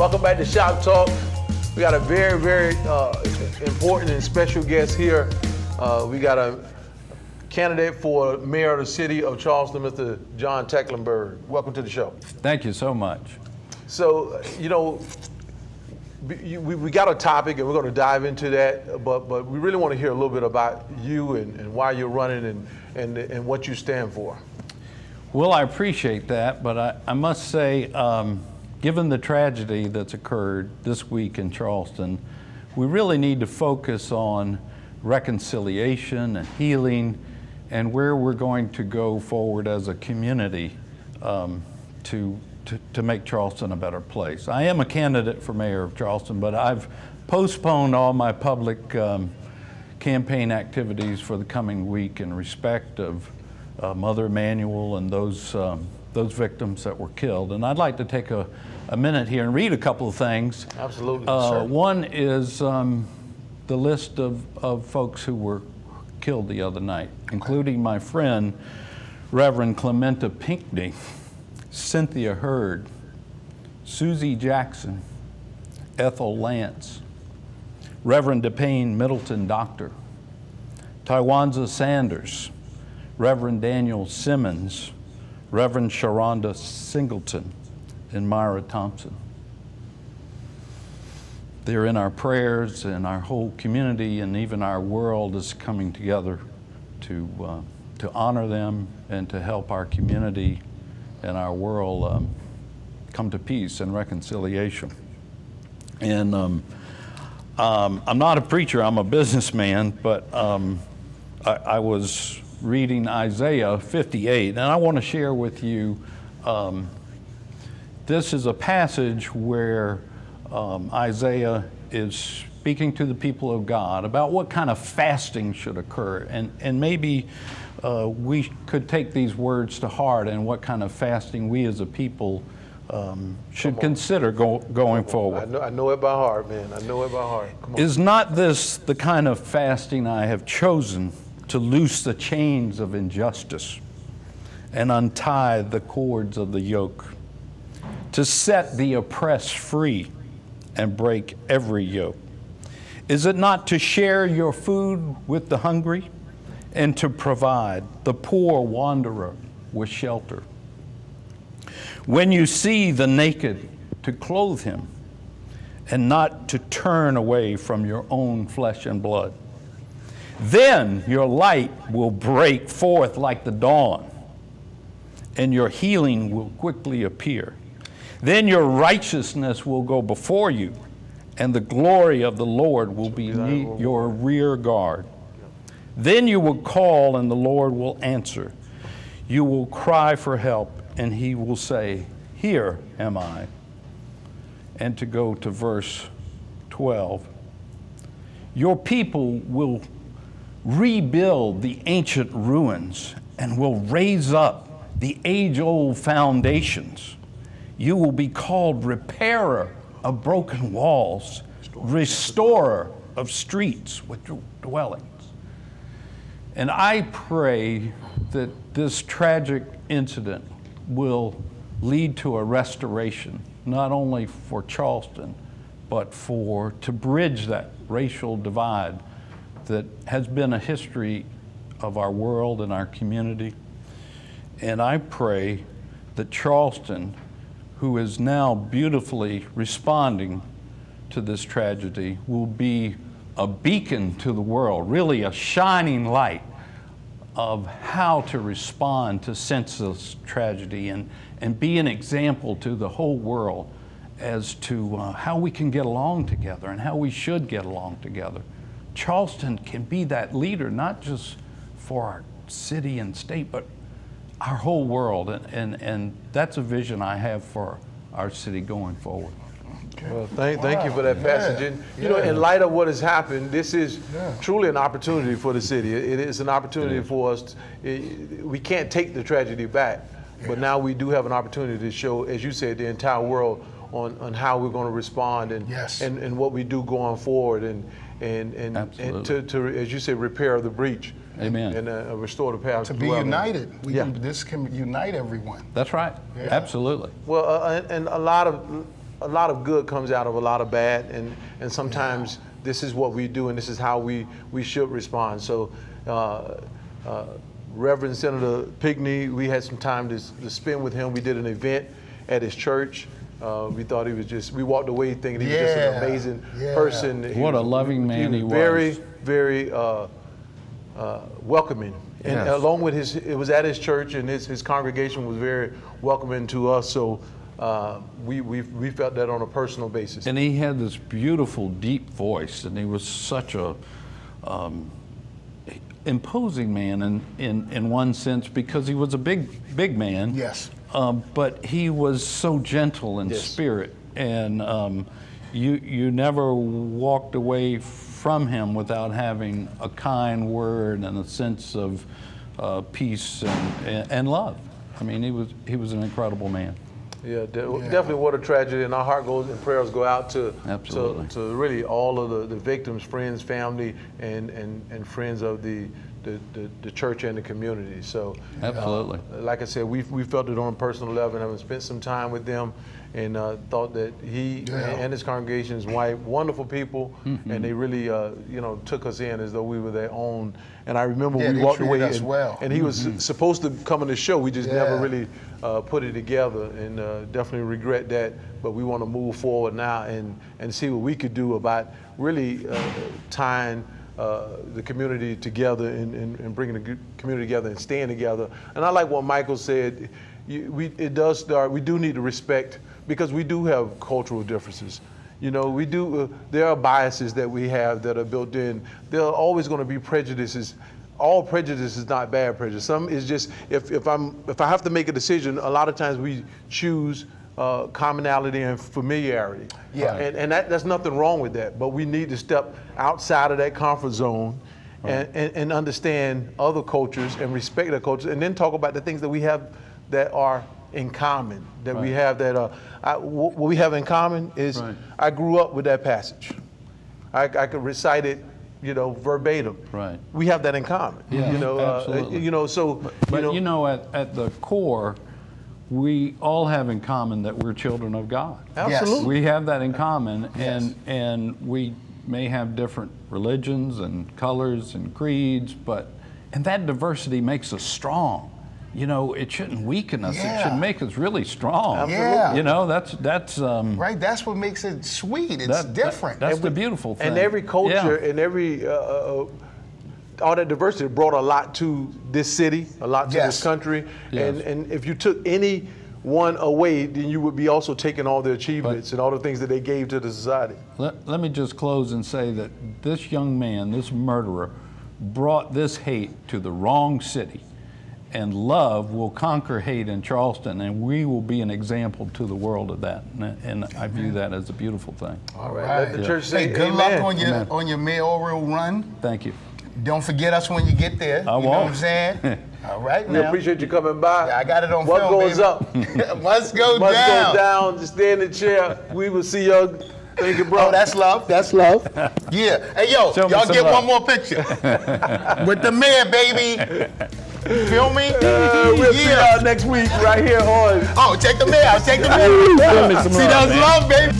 Welcome back to Shop Talk. We got a very, very important and special guest here. We got a candidate for mayor of the city of Charleston, Mr. John Tecklenburg. Welcome to the show. Thank you so much. So, you know, we got a topic and we're going to dive into that, but we really want to hear a little bit about you and why you're running and what you stand for. Well, I appreciate that, but I must say, given the tragedy that's occurred this week in Charleston, we really need to focus on reconciliation and healing and where we're going to go forward as a community to make Charleston a better place. I am a candidate for mayor of Charleston, but I've postponed all my public campaign activities for the coming week in respect of Mother Emmanuel and those victims that were killed. And I'd like to take a minute here and read a couple of things. Absolutely, sir. One is the list of folks who were killed the other night, including my friend, Reverend Clementa Pinckney, Cynthia Hurd, Susie Jackson, Ethel Lance, Reverend DePayne Middleton Doctor, Tywanza Sanders, Reverend Daniel Simmons, Reverend Sharonda Singleton, and Myra Thompson. They're in our prayers, and our whole community and even our world is coming together to honor them and to help our community and our world come to peace and reconciliation. And I'm not a preacher, I'm a businessman, but I was reading Isaiah 58, and I want to share with you, this is a passage where Isaiah is speaking to the people of God about what kind of fasting should occur, and maybe we could take these words to heart and what kind of fasting we as a people should consider going forward. I know it by heart, man. I know it by heart. Come on. Is not this the kind of fasting I have chosen to loose the chains of injustice and untie the cords of the yoke, to set the oppressed free and break every yoke? Is it not to share your food with the hungry and to provide the poor wanderer with shelter? When you see the naked, to clothe him and not to turn away from your own flesh and blood. Then your light will break forth like the dawn, and your healing will quickly appear. Then your righteousness will go before you, and the glory of the Lord will be your rear guard. Then you will call, and the Lord will answer. You will cry for help, and he will say, "Here am I." And to go to verse 12, your people will rebuild the ancient ruins and will raise up the age-old foundations. You will be called repairer of broken walls, restorer of streets with dwellings. And I pray that this tragic incident will lead to a restoration, not only for Charleston, but to bridge that racial divide that has been a history of our world and our community. And I pray that Charleston, who is now beautifully responding to this tragedy, will be a beacon to the world, really a shining light of how to respond to senseless tragedy and be an example to the whole world as to how we can get along together and how we should get along together. Charleston can be that leader, not just for our city and state, but our whole world, and that's a vision I have for our city going forward. Okay. Well, thank you for that passage. And, you know, in light of what has happened, this is truly an opportunity for the city. It is an opportunity for us. We can't take the tragedy back, but now we do have an opportunity to show, as you said, the entire world on how we're going to respond and what we do going forward and to, as you said, repair the breach. Amen. And restore the path to be united. This can unite everyone. That's right. Yeah. Absolutely. Well, and a lot of a lot of good comes out of a lot of bad, and sometimes this is what we do, and this is how we should respond. So, Reverend Senator Pinckney, we had some time to spend with him. We did an event at his church. We thought he was just, we walked away thinking he was just an amazing person. What a loving man he was. Very, very welcoming. And along with it was at his church, and his congregation was very welcoming to us. So we felt that on a personal basis. And he had this beautiful, deep voice, and he was such a imposing man in one sense, because he was a big man. Yes. But he was so gentle in spirit, and you never walked away from him without having a kind word and a sense of peace and love. I mean, he was an incredible man. Yeah, definitely what a tragedy, and our heart goes and prayers go out to really all of the victims, friends, family, and friends of the church and the community. So absolutely, like I said, we felt it on a personal level, and having spent some time with them, and thought that he and his congregation, his wife, wonderful people, and they really took us in as though we were their own. And I remember we walked away, and he was supposed to come on the show. We just never really put it together, and definitely regret that. But we want to move forward now and see what we could do about really tying the community together and bringing the community together and staying together. And I like what Michael said. It does start. We do need to respect, because we do have cultural differences. You know, we do. There are biases that we have that are built in. There are always going to be prejudices. All prejudice is not bad prejudice. Some is just if I have to make a decision. A lot of times we choose commonality and familiarity. Yeah. And there's nothing wrong with that. But we need to step outside of that comfort zone and understand other cultures and respect their cultures, and then talk about the things that we have that are in common, that we have that what we have in common is I grew up with that passage. I could recite it, verbatim. Right. We have that in common. Yeah, absolutely. But at the core, we all have in common that we're children of God. Absolutely. Yes. We have that in common, and we may have different religions and colors and creeds, and that diversity makes us strong. It shouldn't weaken us. It should make us really strong. Absolutely. That's right. That's what makes it sweet. It's different. That's the beautiful thing. And every culture and every all that diversity brought a lot to this city, a lot to this country. Yes. And if you took any one away, then you would be also taking all the achievements and all the things that they gave to the society. Let me just close and say that this young man, this murderer, brought this hate to the wrong city. And love will conquer hate in Charleston, and we will be an example to the world of that. And I view that as a beautiful thing. All right. Let the church say good luck on your mayoral run. Thank you. Don't forget us when you get there. I won't. You know what I'm saying? All right, we appreciate you coming by. Yeah, I got it on what film, goes baby. up Must go down. Must go down. Just stay in the chair. We will see y'all. Thank you, bro. Oh, that's love. That's love. Yeah. Hey, yo, y'all get one more picture with the mayor, baby. Feel me? We'll see y'all next week right here on. Oh, check the mail. Check the mail. See, that's love, baby.